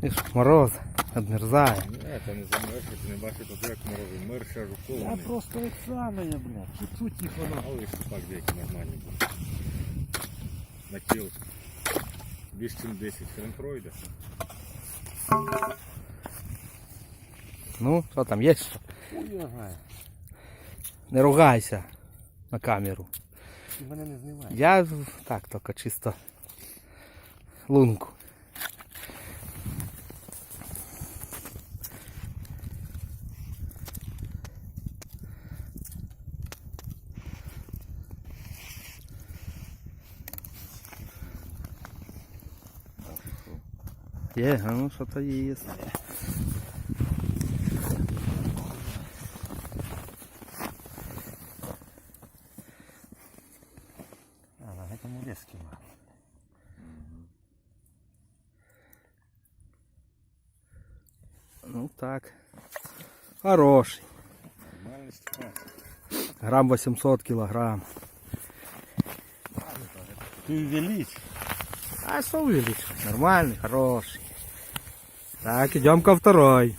І ж мороз, одмерзає. Ні, це не замерзше, ти не бачиш, тут як морози. Мир ще Я жукований. просто як саме, блядь, чуть-чуть їх воно. Але їх так деякі нормальні будуть. На кіл. Більш ніж 10 хрен пройде. Ну, що там, є що? Ой, я знаю. Не ругайся на камеру. Ти мене не знімаєш. Я так, тільки чисто лунку. Є, а ну що то є. А, на этому леске мало. Ну так. Хороший. Нормальний степас. Грам 800 килограмм. Ты увеличь. А что увеличивать? Нормальный, хороший. Так, идем ко второй.